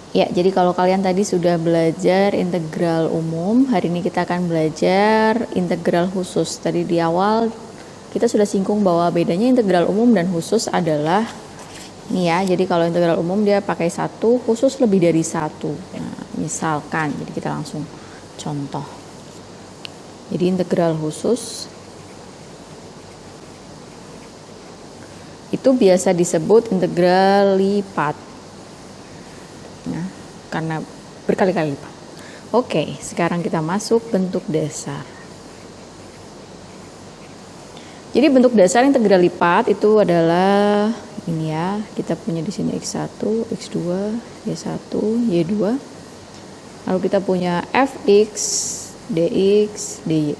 Ya, jadi kalau kalian tadi sudah belajar integral umum, hari ini kita akan belajar integral khusus. Tadi di awal kita sudah singgung bahwa bedanya integral umum dan khusus adalah nih ya, jadi kalau integral umum dia pakai satu, khusus lebih dari satu. Nah, misalkan, jadi kita langsung contoh. Jadi integral khusus itu biasa disebut integral lipat. Nah, karena berkali-kali lipat. Oke, sekarang kita masuk bentuk dasar. Jadi bentuk dasar integral lipat itu adalah ini ya, kita punya di sini x1, x2, y1, y2. Lalu kita punya fx, dx, dy.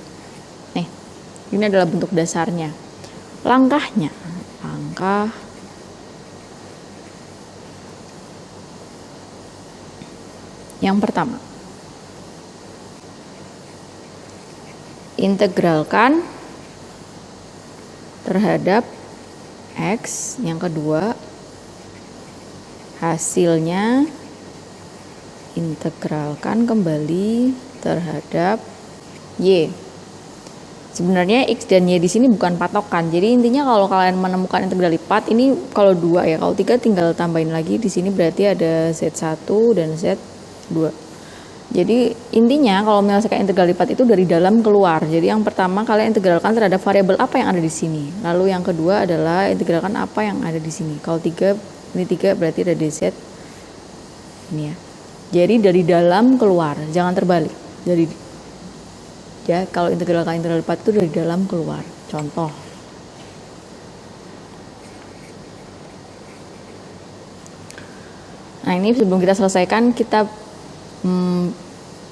Ini adalah bentuk dasarnya. Langkah yang pertama, integralkan terhadap x. Yang kedua, hasilnya integralkan kembali terhadap y. Sebenarnya x dan y di sini bukan patokan. Jadi intinya kalau kalian menemukan integral lipat ini kalau 2 ya, kalau 3 tinggal tambahin lagi. Di sini berarti ada z1 dan z2. Jadi intinya kalau menyelesaikan integral lipat itu dari dalam keluar. Jadi yang pertama kalian integralkan terhadap variabel apa yang ada di sini. Lalu yang kedua adalah integralkan apa yang ada di sini. Kalau 3 ini 3 berarti ada dz ini ya. Jadi dari dalam keluar, jangan terbalik. Dari ya, kalau integral lipat itu dari dalam keluar. Contoh. Nah, ini sebelum kita selesaikan kita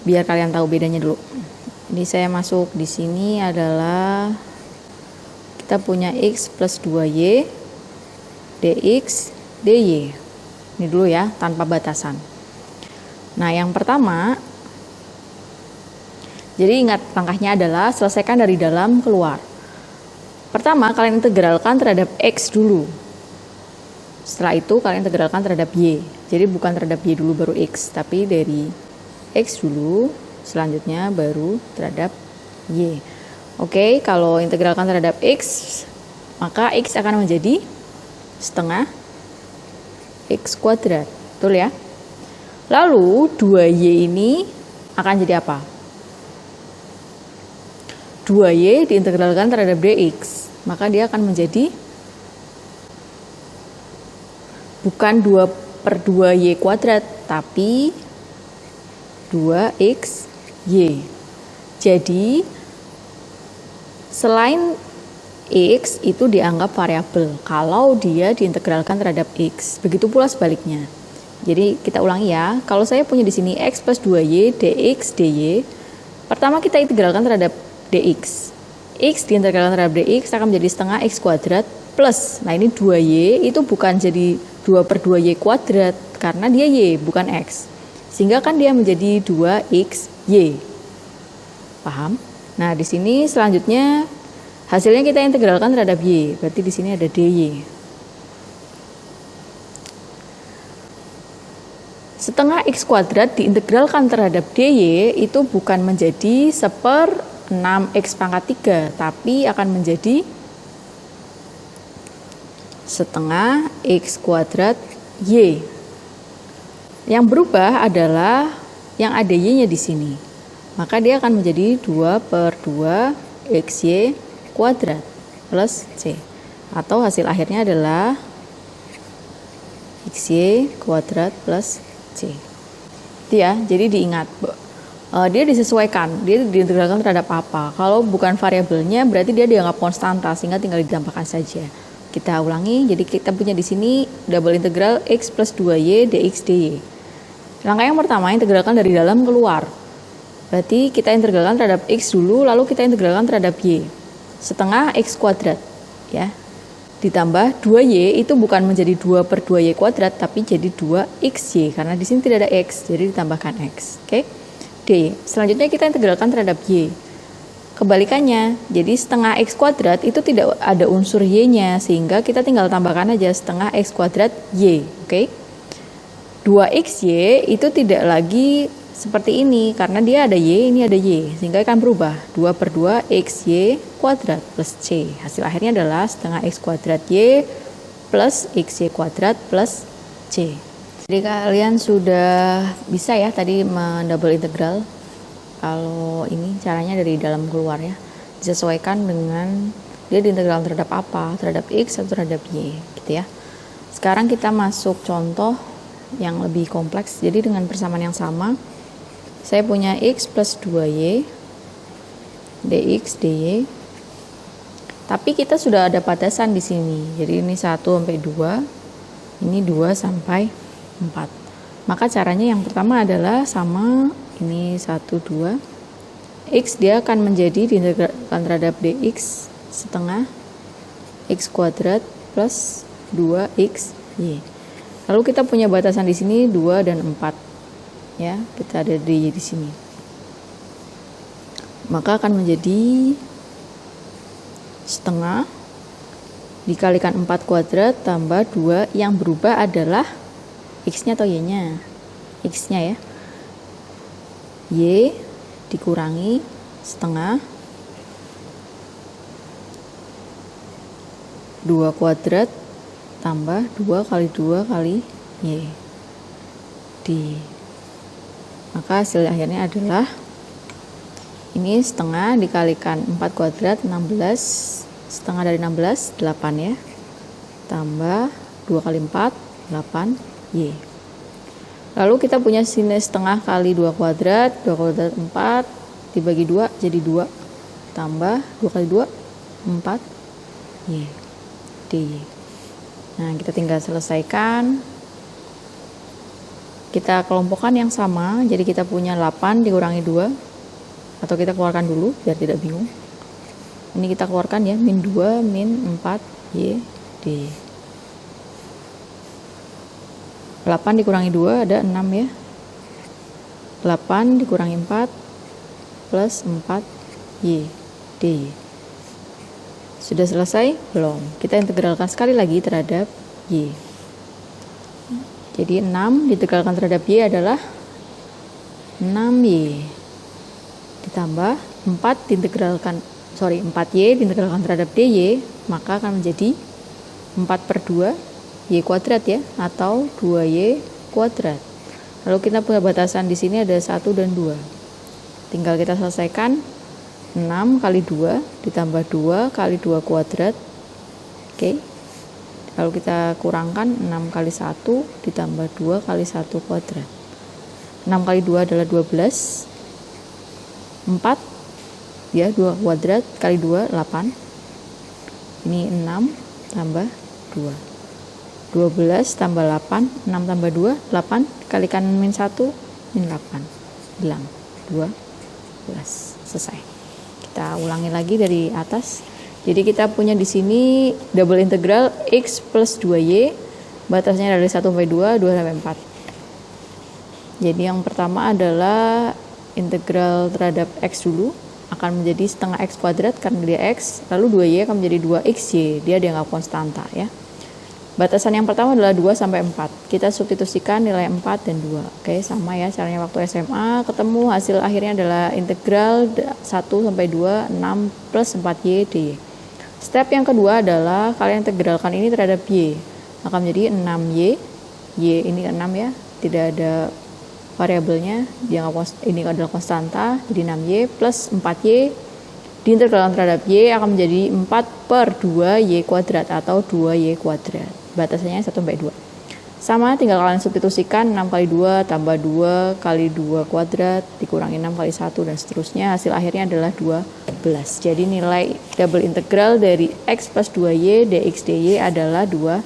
biar kalian tahu bedanya dulu. Ini saya masuk di sini adalah kita punya x plus 2y dx dy. Ini dulu ya, tanpa batasan. Nah, yang pertama, jadi ingat langkahnya adalah selesaikan dari dalam keluar. Pertama kalian integralkan terhadap x dulu. Setelah itu kalian integralkan terhadap y. Jadi bukan terhadap y dulu baru x, tapi dari x dulu, selanjutnya baru terhadap y. Oke, kalau integralkan terhadap x, maka x akan menjadi setengah x kuadrat. Betul ya? Lalu 2y ini akan jadi apa? 2y diintegralkan terhadap dx, maka dia akan menjadi bukan 2 per 2y kuadrat, tapi 2xy. Jadi selain x itu dianggap variabel kalau dia diintegralkan terhadap x. Begitu pula sebaliknya. Jadi kita ulangi ya, kalau saya punya di sini x plus 2y dx dy, pertama kita integralkan terhadap dx. X diintegralkan terhadap dx akan menjadi setengah x kuadrat plus. Nah ini 2y itu bukan jadi 2 per 2y kuadrat karena dia y bukan x. Sehingga kan dia menjadi 2xy. Paham? Nah di sini selanjutnya hasilnya kita integralkan terhadap y. Berarti di sini ada dy. Setengah x kuadrat diintegralkan terhadap dy itu bukan menjadi 1/6x pangkat 3, tapi akan menjadi setengah x kuadrat y. Yang berubah adalah yang ada y-nya di sini. Maka dia akan menjadi 2 per 2 xy kuadrat plus c. Atau hasil akhirnya adalah xy kuadrat plus c. Itu ya, jadi diingat. Dia disesuaikan, dia diintegralkan terhadap apa. Kalau bukan variabelnya berarti dia dianggap konstanta sehingga tinggal ditambahkan saja. Kita ulangi, jadi kita punya di sini double integral x plus 2y dx dy. Langkah yang pertama integralkan dari dalam keluar. Berarti kita integralkan terhadap x dulu, lalu kita integralkan terhadap y. Setengah x kuadrat ya. Ditambah 2y itu bukan menjadi 2 per 2y kuadrat tapi jadi 2xy karena di sini tidak ada x, jadi ditambahkan x. Oke. D. Selanjutnya kita integralkan terhadap y. Kebalikannya, jadi setengah x kuadrat itu tidak ada unsur y-nya sehingga kita tinggal tambahkan aja setengah x kuadrat y. Oke. 2xy itu tidak lagi seperti ini karena dia ada y, ini ada y, sehingga akan berubah 2 per 2 xy kuadrat plus c. Hasil akhirnya adalah setengah x kuadrat y plus xy kuadrat plus c. Jadi kalian sudah bisa ya tadi mendouble integral. Kalau ini caranya dari dalam keluar ya, disesuaikan dengan dia diintegral terhadap apa, terhadap x atau terhadap y gitu ya. Sekarang kita masuk contoh yang lebih kompleks. Jadi dengan persamaan yang sama, saya punya x plus 2y dx dy. Tapi kita sudah ada batasan di sini. Jadi ini 1 sampai 2, ini 2 sampai 4. Maka caranya yang pertama adalah sama ini 1 2. X dia akan menjadi diintegralkan terhadap dx setengah x kuadrat plus 2xy. Lalu kita punya batasan di sini 2 dan 4. Ya, kita ada di sini. Maka akan menjadi setengah dikalikan 4 kuadrat tambah 2, yang berubah adalah x-nya atau y-nya? X-nya ya. Y dikurangi setengah 2 kuadrat tambah 2 kali 2 kali y di. Maka hasil akhirnya adalah ini setengah dikalikan 4 kuadrat 16, setengah dari 16 8 ya, tambah 2 kali 4 8 y. Lalu kita punya sini setengah kali 2 kuadrat 4 dibagi 2 jadi 2, tambah 2 kali 2 4 y dy. Nah, kita tinggal selesaikan. Kita kelompokkan yang sama, jadi kita punya 8 dikurangi 2, atau kita keluarkan dulu biar tidak bingung. Ini kita keluarkan ya, min 2 min 4 y dy. 8 dikurangi 2 ada 6 ya. 8 dikurangi 4 plus 4 y dy. Sudah selesai? Belum. Kita integralkan sekali lagi terhadap y. Jadi 6 diintegralkan terhadap y adalah 6y ditambah 4 diintegralkan 4y diintegralkan terhadap dy, maka akan menjadi 4 per 2 y kuadrat ya, atau 2y kuadrat. Lalu kita punya batasan di sini ada 1 dan 2. Tinggal kita selesaikan. 6 kali 2 ditambah 2 kali 2 kuadrat. Oke. Lalu kita kurangkan 6 kali 1 ditambah 2 kali 1 kuadrat. 6 kali 2 adalah 12. 4 ya, 2 kuadrat kali 2 8. Ini 6 tambah 2. 12 tambah 8, 6 tambah 2 8, kalikan min 1 min 8. Bilang 12. Selesai. Kita ulangi lagi dari atas. Jadi kita punya di sini double integral x plus 2y, batasnya dari 1 sampai 2, 2 sampai 4. Jadi yang pertama adalah integral terhadap x dulu, akan menjadi setengah x kuadrat karena dia x, lalu 2y akan menjadi 2xy, dia dianggap konstanta ya. Batasan yang pertama adalah 2 sampai 4. Kita substitusikan nilai 4 dan 2. Oke, sama ya caranya waktu SMA, ketemu hasil akhirnya adalah integral 1 sampai 2 6 plus 4y dy. Step yang kedua adalah kalian integralkan ini terhadap y. Akan menjadi 6y. Y ini 6 ya, tidak ada variabelnya, ini adalah konstanta, jadi 6y plus 4y diintegralkan terhadap y akan menjadi 4 per 2y kuadrat atau 2y kuadrat. Batasannya 1 sampai 2. Sama, tinggal kalian substitusikan 6 kali 2 tambah 2 kali 2 kuadrat dikurangi 6 kali 1 dan seterusnya. Hasil akhirnya adalah 12. Jadi nilai double integral dari x plus 2y dx dy adalah 12.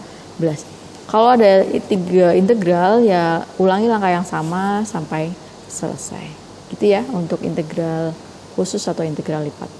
Kalau ada 3 integral ya ulangi langkah yang sama sampai selesai. Gitu ya untuk integral khusus atau integral lipat.